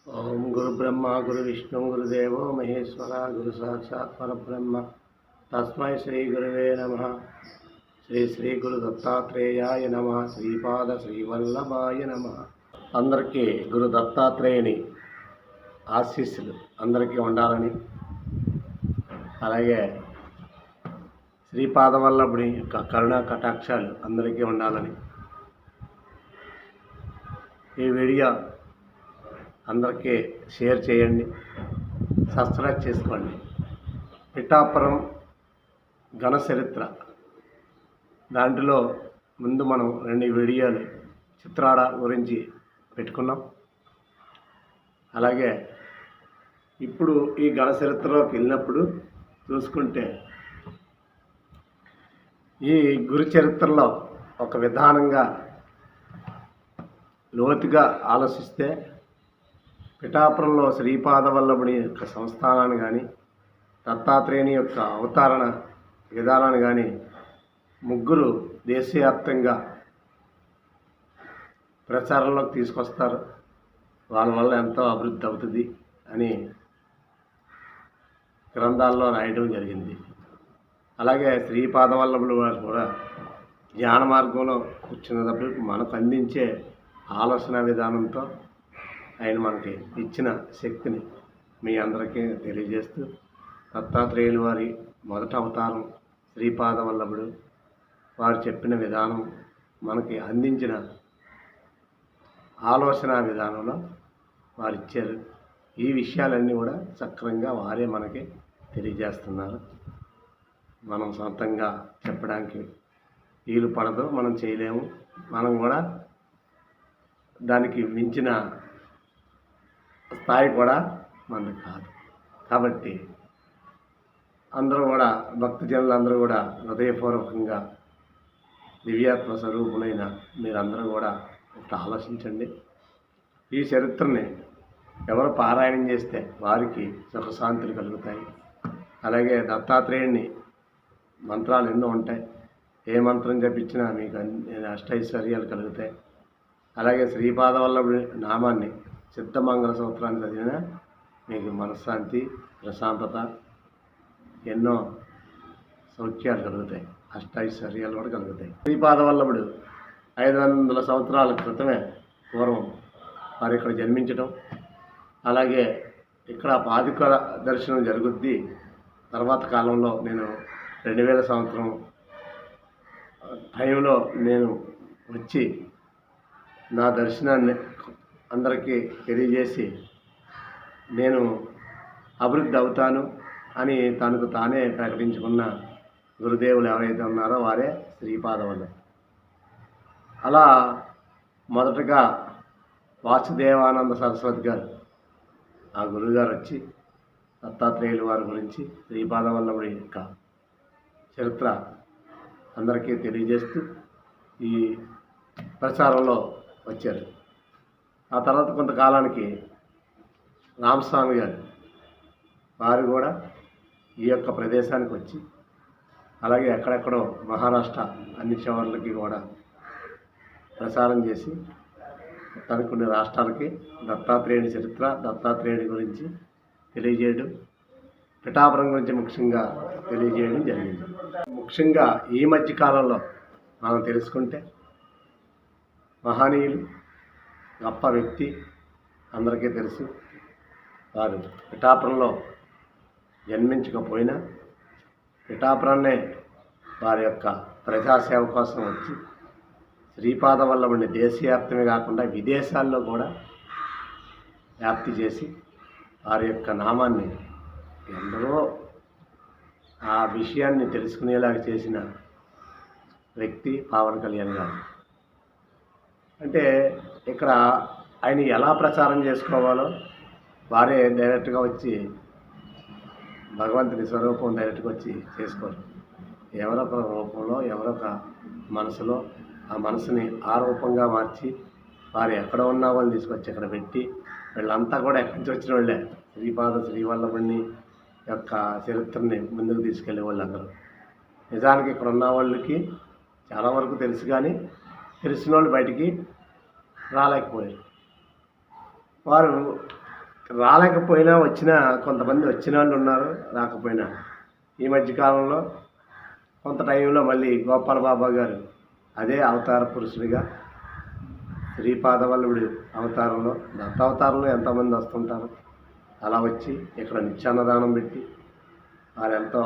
ओम गुरु ब्रह्मा गुरु विष्णु गुरुदेवो महेश्वर गुरु साक्षात् परब्रह्म तस्मै श्री गुरुवे नमः। श्री श्री गुरु दत्तात्रेयाय नमः। श्रीपाद శ్రీవల్లభాయ నమః। అందరికీ గురు దత్తాత్రేయుని ఆశీస్సులు అందరికీ ఉండాలని, అలాగే శ్రీపాదవల్లభుని యొక్క కరుణా కటాక్షాలు అందరికీ ఉండాలని ఈ వీడియో అందరికీ షేర్ చేయండి, సబ్స్క్రైబ్ చేసుకోండి. పిఠాపురం ఘన చరిత్ర దాంట్లో ముందు మనం 2 వీడియోలు చిత్రాడ గురించి పెట్టుకున్నాం. అలాగే ఇప్పుడు ఈ ఘన చరిత్రలోకి వెళ్ళినప్పుడు చూసుకుంటే ఈ గురు చరిత్రలో ఒక విధానంగా లోతుగా ఆలోచిస్తే పిఠాపురంలో శ్రీపాదవల్లభుని యొక్క సంస్థానాన్ని కానీ, దత్తాత్రేయుని యొక్క అవతారణ విధానాన్ని కానీ ముగ్గురు దేశవ్యాప్తంగా ప్రచారంలోకి తీసుకొస్తారు. వాళ్ళ వల్ల ఎంతో అభివృద్ధి అవుతుంది అని గ్రంథాల్లో రాయడం జరిగింది. అలాగే శ్రీపాదవల్లభులు వారు కూడా జ్ఞాన మార్గంలో కూర్చున్నప్పుడు మనకు అందించే ఆలోచన విధానంతో ఆయన మనకి ఇచ్చిన శక్తిని మీ అందరికీ తెలియజేస్తూ, దత్తాత్రేయులు వారి మొదటి అవతారం శ్రీపాదవల్లభుడు వారు చెప్పిన విధానం, మనకి అందించిన ఆలోచన విధానంలో వారు ఇచ్చారు. ఈ విషయాలన్నీ కూడా సక్రమంగా వారే మనకి తెలియజేస్తున్నారు. మనం సొంతంగా చెప్పడానికి వీలు పడదు, మనం చేయలేము. మనం కూడా దానికి మించిన స్థాయి కూడా మనది కాదు. కాబట్టి అందరూ కూడా భక్తజనులందరూ కూడా హృదయపూర్వకంగా దివ్యాత్మ స్వరూపులైన మీరందరూ కూడా ఒకటి ఆలోచించండి. ఈ చరిత్రని ఎవరు పారాయణం చేస్తే వారికి సుఖశాంతులు కలుగుతాయి. అలాగే దత్తాత్రేయుని మంత్రాలు ఎన్నో ఉంటాయి. ఏ మంత్రం జపించినా మీకు అష్టైశ్వర్యాలు కలుగుతాయి. అలాగే శ్రీపాదవల్లభుడి నామాన్ని సిద్ధమంగళ సూత్రాన్ని చదివినా మీకు మనశ్శాంతి, ప్రశాంతత, ఎన్నో సౌఖ్యాలు కలుగుతాయి. అష్టైశ్వర్యాలు కూడా కలుగుతాయి. శ్రీపాదవల్లభుడు 500 సంవత్సరాల క్రితమే పూర్వం వారు ఇక్కడ జన్మించడం, అలాగే ఇక్కడ పాదుకల దర్శనం జరుగుద్ది. తర్వాత కాలంలో నేను 2000 సంవత్సరం టైంలో నేను వచ్చి నా దర్శనాన్ని అందరికీ తెలియజేసి నేను అభివృద్ధి అవుతాను అని తనకు తానే ప్రకటించుకున్న గురుదేవులు ఎవరైతే ఉన్నారో వారే శ్రీపాదవల్లభుడు. అలా మొదటగా వాసుదేవానంద సరస్వతి గారు, ఆ గురువుగారు వచ్చి దత్తాత్రేయుల వారి గురించి, శ్రీపాదవల్లభుడి యొక్క చరిత్ర అందరికీ తెలియజేస్తూ ఈ ప్రచారంలో వచ్చారు. ఆ తర్వాత కొంతకాలానికి రామస్వామి గారు వారు కూడా ఈ యొక్క ప్రదేశానికి వచ్చి, అలాగే ఎక్కడెక్కడో మహారాష్ట్ర అన్ని చివర్లకి కూడా ప్రచారం చేసి తనకు కొన్ని రాష్ట్రాలకి దత్తాత్రేయుని చరిత్ర, దత్తాత్రేయుడి గురించి తెలియజేయడం, పిఠాపురం గురించి ముఖ్యంగా తెలియజేయడం జరిగింది. ముఖ్యంగా ఈ మధ్య కాలంలో మనం తెలుసుకుంటే మహనీయులు, గొప్ప వ్యక్తి అందరికీ తెలుసు. వారు పిఠాపురంలో జన్మించకపోయినా పిఠాపురాన్నే వారి యొక్క ప్రజాసేవ కోసం వచ్చి శ్రీపాదవల్లభుని దేశవ్యాప్తమే కాకుండా విదేశాల్లో కూడా వ్యాప్తి చేసి వారి యొక్క నామాన్ని ఎందరో ఆ విషయాన్ని తెలుసుకునేలాగా చేసిన వ్యక్తి పవన్ కళ్యాణ్ గారు. అంటే ఇక్కడ ఆయన ఎలా ప్రచారం చేసుకోవాలో వారే డైరెక్ట్గా వచ్చి భగవంతుని స్వరూపం డైరెక్ట్గా వచ్చి చేసుకోరు. ఎవరొక రూపంలో, ఎవరొక మనసులో ఆ మనసుని ఆ రూపంగా మార్చి వారు ఎక్కడ ఉన్న వాళ్ళని తీసుకొచ్చి ఇక్కడ పెట్టి, వీళ్ళంతా కూడా ఎక్కడి నుంచి వచ్చిన వాళ్ళే. శ్రీవల్లభుని యొక్క చరిత్రని ముందుకు తీసుకెళ్ళే వాళ్ళు అందరూ. నిజానికి ఇక్కడ ఉన్న వాళ్ళకి చాలా వరకు తెలుసు, కానీ తెలిసిన వాళ్ళు బయటికి రాలేకపోయారు. వారు రాలేకపోయినా వచ్చినా కొంతమంది వచ్చిన వాళ్ళు ఉన్నారు, రాకపోయినా. ఈ మధ్య కాలంలో కొంత టైంలో మళ్ళీ గోపాల బాబా గారు అదే అవతార పురుషుడిగా శ్రీపాదవల్లభుడి అవతారంలో, దత్తావతారంలో ఎంతోమంది వస్తుంటారు. అలా వచ్చి ఇక్కడ నిత్యాన్నదానం పెట్టి వారెంతో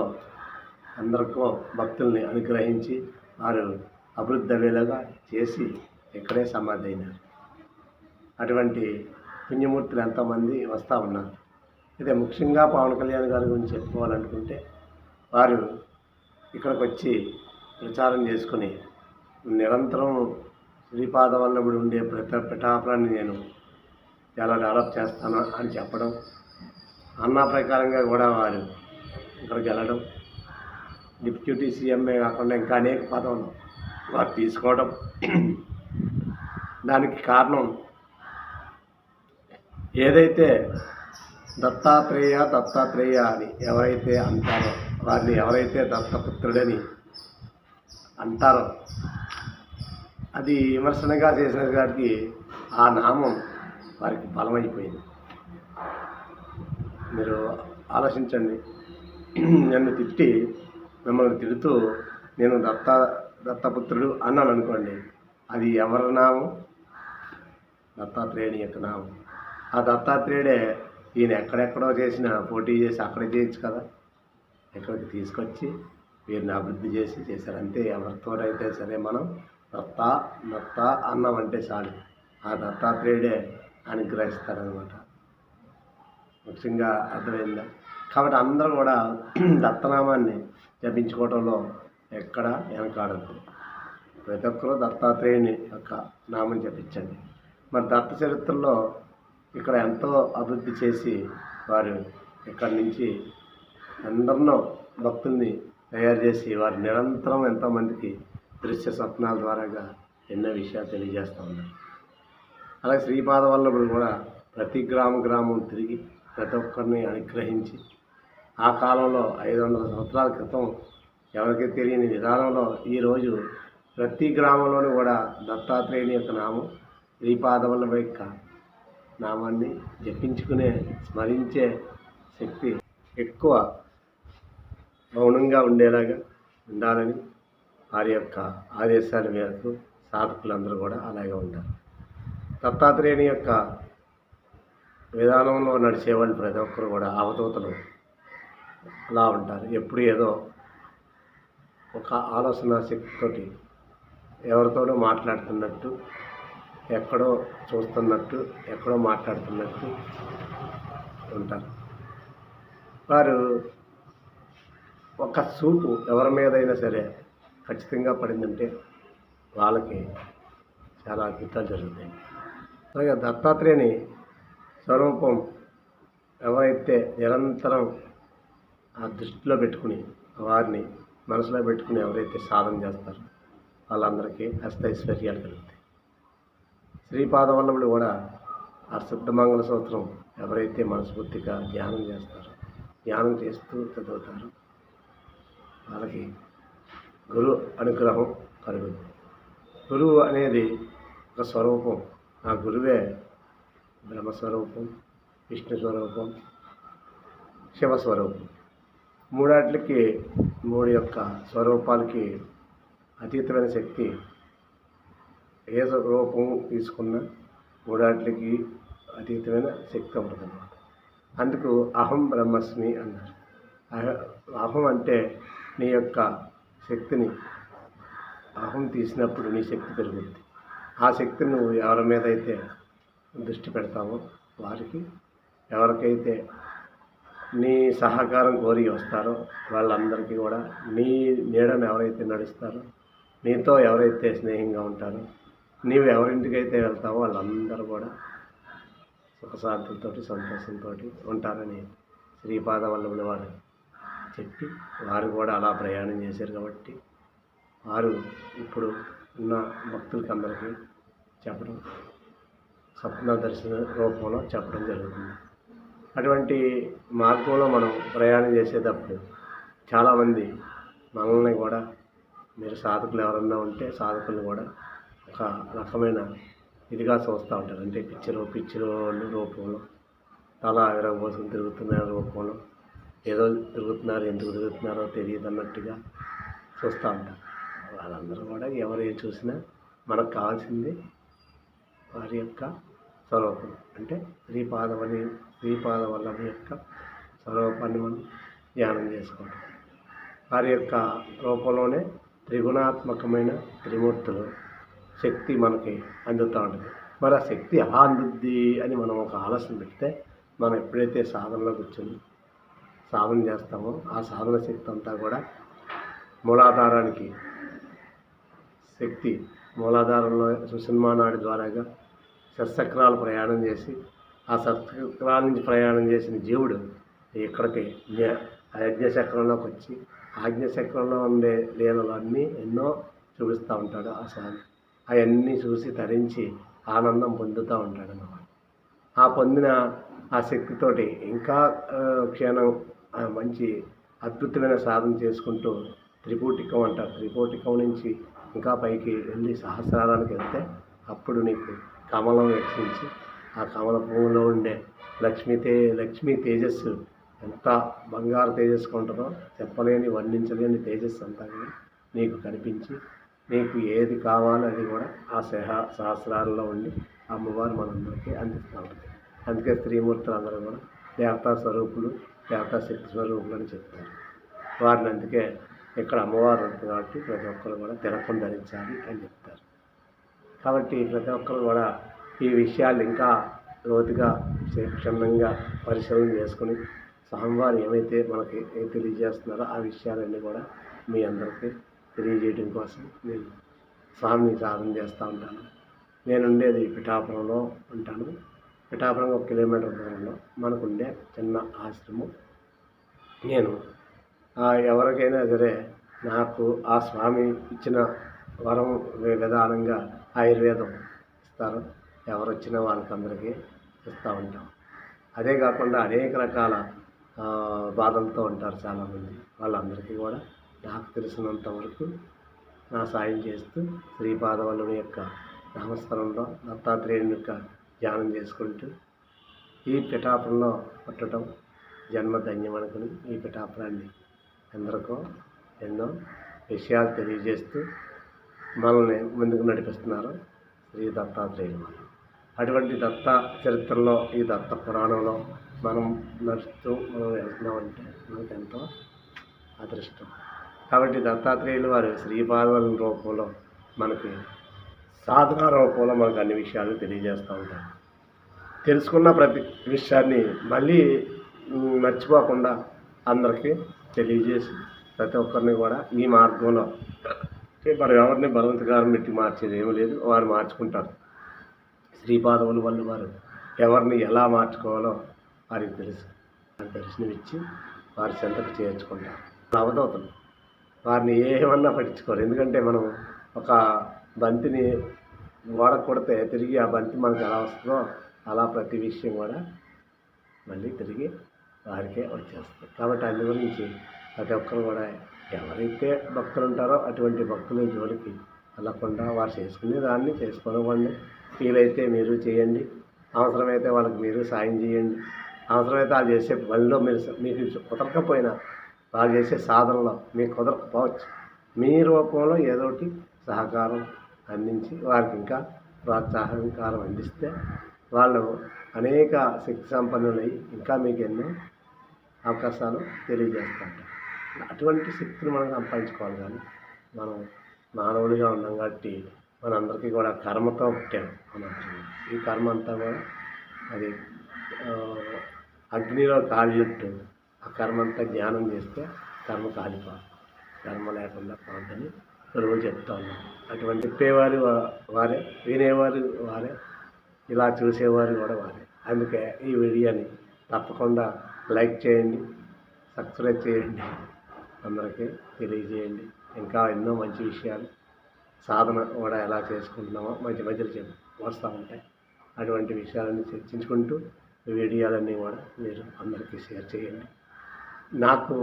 అందరికీ భక్తుల్ని అనుగ్రహించి వారు అభివృద్ధి అయ్యేలాగా చేసి ఇక్కడే సమాధి అయినారు. అటువంటి పుణ్యమూర్తులు ఎంతోమంది వస్తూ ఉన్నారు. అయితే ముఖ్యంగా పవన్ కళ్యాణ్ గారి గురించి చెప్పుకోవాలనుకుంటే వారు ఇక్కడికి వచ్చి ప్రచారం చేసుకుని నిరంతరం శ్రీపాదవల్లభుడు ఉండే పిఠాపురాన్ని నేను చాలా డెవలప్ చేస్తాను అని చెప్పడం, అన్నా ప్రకారంగా కూడా వారు ఇక్కడికి వెళ్ళడం, డిప్యూటీ సీఎంఏ కాకుండా ఇంకా అనేక పదవులు వారు తీసుకోవడం, దానికి కారణం ఏదైతే దత్తాత్రేయ అని ఎవరైతే అంటారో, వారిని ఎవరైతే దత్తపుత్రుడని అంటారో, అది విమర్శనగా చేసిన గారికి ఆ నామం వారికి బలమైపోయింది. మీరు ఆలోచించండి, నన్ను తిట్టి మిమ్మల్ని తిడుతూ నేను దత్తపుత్రుడు అన్నాను అనుకోండి, అది ఎవరి నామం? దత్తాత్రేయుని యొక్క నామం. ఆ దత్తాత్రేయుడే ఈయన ఎక్కడెక్కడో చేసిన పోటీ చేసి అక్కడే చేయొచ్చు కదా, ఇక్కడికి తీసుకొచ్చి వీరిని అభివృద్ధి చేశారు. అంతే. ఎవరితోడైతే సరే మనం దత్త అన్నామంటే చాలు, ఆ దత్తాత్రేయుడే అనుగ్రహిస్తారనమాట. ముఖ్యంగా అర్థమైందా? కాబట్టి అందరూ కూడా దత్తనామాన్ని జపించుకోవడంలో ఎక్కడ వెనకాడద్దు. ప్రతి ఒక్కరూ దత్తాత్రేయుని యొక్క నామం జపించండి. మరి దత్త చరిత్రలో ఇక్కడ ఎంతో అభివృద్ధి చేసి వారు ఇక్కడి నుంచి అందరినో భక్తుల్ని తయారు చేసి వారు నిరంతరం ఎంతోమందికి దృశ్య స్వప్నాల ద్వారాగా ఎన్నో విషయాలు తెలియజేస్తూ ఉన్నారు. అలాగే శ్రీపాదవల్లభుడు కూడా ప్రతి గ్రామం తిరిగి ప్రతి ఒక్కరిని అనుగ్రహించి ఆ కాలంలో 500 సంవత్సరాల క్రితం ఎవరికి తెలియని విధానంలో ఈరోజు ప్రతి గ్రామంలోనూ కూడా దత్తాత్రేయుని యొక్క నామం, శ్రీపాదవల్లభ యొక్క నామాన్ని జపించుకునే స్మరించే శక్తి ఎక్కువ మౌనంగా ఉండేలాగా ఉండాలని వారి యొక్క ఆదేశాల మేరకు సాధకులందరూ కూడా అలాగే ఉంటారు. దత్తాత్రేయుని యొక్క విధానంలో నడిచేవాళ్ళు ప్రతి ఒక్కరు కూడా అవధూతలు అలా ఉంటారు. ఎప్పుడు ఏదో ఒక ఆలోచన శక్తితోటి ఎవరితోనో మాట్లాడుతున్నట్టు, ఎక్కడో చూస్తున్నట్టు, ఎక్కడో మాట్లాడుతున్నట్టు ఉంటారు. వారు ఒక చూపు ఎవరి మీదైనా సరే ఖచ్చితంగా పడిందంటే వాళ్ళకి చాలా అద్భుతాలు జరుగుతాయి. అలాగే దత్తాత్రేయుని స్వరూపం ఎవరైతే నిరంతరం ఆ దృష్టిలో పెట్టుకుని వారిని మనసులో పెట్టుకుని ఎవరైతే సాధన చేస్తారో వాళ్ళందరికీ అష్టైశ్వర్యాలు కలుగుతాయి. శ్రీపాదవల్లభుడు కూడా ఆ శుద్ధమంగళ సూత్రం ఎవరైతే మనస్ఫూర్తిగా ధ్యానం చేస్తారో, ధ్యానం చేస్తూ చదువుతారో వాళ్ళకి గురు అనుగ్రహం కలుగుతుంది. గురువు అనేది ఒక స్వరూపం. ఆ గురువే బ్రహ్మస్వరూపం, విష్ణు స్వరూపం, శివస్వరూపం. మూడు యొక్క స్వరూపాలకి అతీతమైన శక్తి ఏ రూపం తీసుకున్నా మూడాట్లకి అతీతమైన శక్తి ఉంటుందన్నమాట. అందుకు అహం బ్రహ్మస్మి అన్నారు. అహం అంటే నీ యొక్క శక్తిని, అహం తీసినప్పుడు నీ శక్తి పెరుగుతుంది. ఆ శక్తిని నువ్వు ఎవరి మీద అయితే దృష్టి పెడతావో వారికి, ఎవరికైతే నీ సహకారం కోరి వస్తారో వాళ్ళందరికీ కూడా, నీ నీడను ఎవరైతే నడుస్తారో, నీతో ఎవరైతే స్నేహంగా ఉంటారో, నీవు ఎవరింటికైతే వెళ్తావో వాళ్ళందరూ కూడా సుఖశాంతులతో సంతోషంతో ఉంటారని శ్రీపాదవల్లభుల వారు చెప్పి వారు కూడా అలా ప్రయాణం చేశారు. కాబట్టి వారు ఇప్పుడు ఉన్న భక్తులకి అందరికీ చెప్పడం, స్వప్న దర్శన రూపంలో చెప్పడం జరుగుతుంది. అటువంటి మార్గంలో మనం ప్రయాణం చేసేటప్పుడు చాలామంది మనల్ని కూడా, మీరు సాధకులు ఎవరన్నా ఉంటే సాధకులను కూడా ఒక రకమైన ఇదిగా చూస్తూ ఉంటారు. అంటే పిచ్చి రూపంలో తల విరగబోసుకుని తిరుగుతున్నారు రూపంలో. ఏదో తిరుగుతున్నారు, ఎందుకు తిరుగుతున్నారో తెలియదు అన్నట్టుగా చూస్తూ ఉంటారు. వాళ్ళందరూ కూడా ఎవరు ఏం చూసినా మనకు కావాల్సింది వారి యొక్క స్వరూపం, అంటే శ్రీపాదవల్లభ యొక్క స్వరూపాన్ని మనం ధ్యానం చేసుకోవడం. వారి యొక్క రూపంలోనే త్రిగుణాత్మకమైన త్రిమూర్తులు శక్తి మనకి అందుతూ ఉంటుంది. మరి ఆ శక్తి ఎలా అందుద్ది అని మనం ఒక ఆలోచన పెడితే, మనం ఎప్పుడైతే సాధనలో కూర్చొని సాధన చేస్తామో ఆ సాధన శక్తి అంతా కూడా మూలాధారానికి శక్తి, మూలాధారంలో సుషుమ్నా నాడి ద్వారాగా షట్చక్రాలు ప్రయాణం చేసి, ఆ షట్చక్రాల నుంచి ప్రయాణం చేసిన జీవుడు ఇక్కడికి ఆజ్ఞచక్రంలోకి వచ్చి ఆజ్ఞచక్రంలో ఉండే లీలలు అన్నీ ఎన్నో చూపిస్తూ ఉంటాడు ఆ స్వామి. అవన్నీ చూసి తరించి ఆనందం పొందుతూ ఉంటాడు అన్నమాట. ఆ పొందిన ఆ శక్తితోటి ఇంకా క్షణం మంచి అద్భుతమైన సాధన చేసుకుంటూ త్రిపూటికం అంటారు. త్రిపూటికం నుంచి ఇంకా పైకి వెళ్ళి సహస్రారానికి వెళ్తే అప్పుడు నీకు కమలం వీక్షించి ఆ కమల పువ్వులో ఉండే లక్ష్మీ తేజస్సు ఎంత బంగారు తేజస్సు ఉంటుందో చెప్పలేని వర్ణించలేని తేజస్సు అంతా కూడా నీకు కనిపించి నీకు ఏది కావాలో అది కూడా ఆ సహస్రాలలో ఉండి అమ్మవారు మనందరికీ అందిస్తూ ఉంటుంది. అందుకే స్త్రీమూర్తులు అందరూ కూడా దేవతా స్వరూపులు, దేవతా శక్తి స్వరూపులు అని చెప్తారు. వారిని అందుకే ఇక్కడ అమ్మవారు ఉంటుంది కాబట్టి ప్రతి ఒక్కరు కూడా తిలకం ధరించాలి అని చెప్తారు. కాబట్టి ప్రతి ఒక్కరు కూడా ఈ విషయాలు ఇంకా లోతుగా క్షుణ్ణంగా పరిశీలన చేసుకుని స్వామివారు ఏమైతే మనకి తెలియజేస్తున్నారో ఆ విషయాలన్నీ కూడా మీ అందరికీ తెలియజేయడం కోసం నేను స్వామిని సాధన చేస్తూ ఉంటాను. నేను ఉండేది పిఠాపురంలో ఉంటాను. పిఠాపురం 1 కిలోమీటర్ దూరంలో మనకుండే చిన్న ఆశ్రమం. నేను ఎవరికైనా సరే నాకు ఆ స్వామి ఇచ్చిన వరం విధానంగా ఆయుర్వేదం ఇస్తారు. ఎవరు వచ్చినా వాళ్ళకందరికీ ఇస్తూ ఉంటాం. అదే కాకుండా అనేక రకాల బాధలతో ఉంటారు చాలామంది. వాళ్ళందరికీ కూడా నాకు తెలిసినంత వరకు నా సాయం చేస్తూ శ్రీపాదవల్లుని యొక్క నామస్మరణలో దత్తాత్రేయుని యొక్క ధ్యానం చేసుకుంటూ ఈ పిఠాపురంలో పుట్టడం జన్మధన్యం అనుకుని ఈ పిఠాపురాన్ని ఎందరికో ఎన్నో విషయాలు తెలియజేస్తూ మనల్ని ముందుకు నడిపిస్తున్నారు శ్రీ దత్తాత్రేయులు వారు. అటువంటి దత్త చరిత్రలో ఈ దత్త పురాణంలో మనం నడుస్తూ మనం వెళ్తున్నామంటే మనకు ఎంతో అదృష్టం. కాబట్టి దత్తాత్రేయులు వారు శ్రీపాదవల్లుని రూపంలో మనకి సాధన రూపంలో మనకు అన్ని విషయాలు తెలియజేస్తూ ఉంటారు. తెలుసుకున్న ప్రతి విషయాన్ని మళ్ళీ మర్చిపోకుండా అందరికీ తెలియజేసి ప్రతి ఒక్కరిని కూడా ఈ మార్గంలో మరి ఎవరిని బలవంతకారం పెట్టి మార్చేది ఏమీ లేదు. వారు మార్చుకుంటారు. శ్రీపాదవల్లు వారు ఎవరిని ఎలా మార్చుకోవాలో వారికి తెలుసు. వారి దర్శనమిచ్చి వారి చెంతకు చేర్చుకుంటారు. అవధూతలు వారిని ఏమన్నా పట్టించుకోరు. ఎందుకంటే మనం ఒక బంతిని గోడ కొడితే తిరిగి ఆ బంతి మనకు ఎలా వస్తుందో అలా ప్రతి విషయం కూడా మళ్ళీ తిరిగి వారికే వచ్చేస్తుంది. కాబట్టి అందు గురించి ప్రతి ఒక్కరు కూడా ఎవరైతే భక్తులు ఉంటారో అటువంటి భక్తుల జోలికి వెళ్ళకుండా వారు చేసుకునే దాన్ని చేసుకోనివ్వండి. వీలైతే మీరు చేయండి. అవసరమైతే వాళ్ళకి మీరు సాయం చేయండి. అవసరమైతే వాళ్ళు చేసే పనిలో మీకు కుదరకపోయినా వాళ్ళు చేసే సాధనలో మీకు కుదరకపోవచ్చు. మీ రూపంలో ఏదో ఒకటి సహకారం అందించి వారికి ఇంకా ప్రోత్సాహకారం అందిస్తే వాళ్ళు అనేక శక్తి సంపన్నులై ఇంకా మీకు ఎన్నో అవకాశాలు తెలియజేస్తారు. అటువంటి శక్తిని మనం సంపాదించుకోవాలి. కానీ మనం మానవుడిగా ఉన్నాం కాబట్టి మనందరికీ కూడా కర్మతో పుట్టాం. ఈ కర్మ అంతా కూడా అది అగ్నిలో కాలినట్టు ఆ కర్మ అంతా జ్ఞానం చేస్తే కర్మ కాలిపోదు. కర్మ లేకుండా పోదని గురువులు చెప్తా ఉన్నారు. అటువంటి చెప్పేవారు వారే, వినేవారు వారే, ఇలా చూసేవారు కూడా వారే. అందుకే ఈ వీడియోని తప్పకుండా లైక్ చేయండి, సబ్స్క్రైబ్ చేయండి, అందరికీ తెలియజేయండి. ఇంకా ఎన్నో మంచి విషయాలు సాధన కూడా ఎలా చేసుకుంటున్నామో మధ్య మధ్యలో వస్తూ ఉంటాయి. అటువంటి విషయాలన్నీ చర్చించుకుంటూ వీడియోలన్నీ కూడా మీరు అందరికీ షేర్ చేయండి. నాకు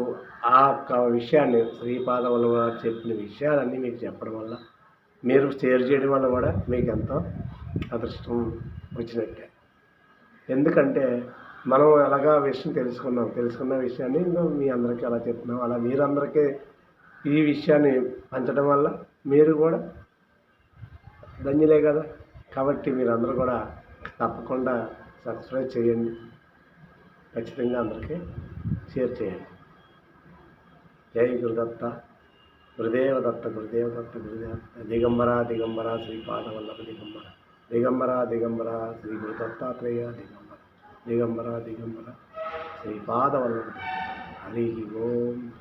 ఆ ఒక్క విషయాన్ని శ్రీపాదవల్లు గారు చెప్పిన విషయాలన్నీ మీకు చెప్పడం వల్ల, మీరు షేర్ చేయడం వల్ల కూడా మీకు ఎంతో అదృష్టం వచ్చినట్టే. ఎందుకంటే మనం అలాగా విషయం తెలుసుకున్న విషయాన్ని ఇంకో మీ అందరికీ అలా చెప్తున్నాం. అలా మీరందరికీ ఈ విషయాన్ని పంచడం వల్ల మీరు కూడా ధన్యులే కదా. కాబట్టి మీరందరూ కూడా తప్పకుండా సబ్స్క్రైబ్ చేయండి. ఖచ్చితంగా అందరికీ షేర్ చేయండి. జై గురుదత్త, గురుదేవ దత్త, గురుదేవ దత్త, గురుదేవ దత్త. దిగంబర దిగంబర శ్రీపాదవల్లభ దిగంబర, దిగంబర దిగంబర శ్రీ గురు దత్తాత్రేయ దిగంబర, దిగంబర దిగంబర శ్రీపాదవల్లభ. హరి ఓం.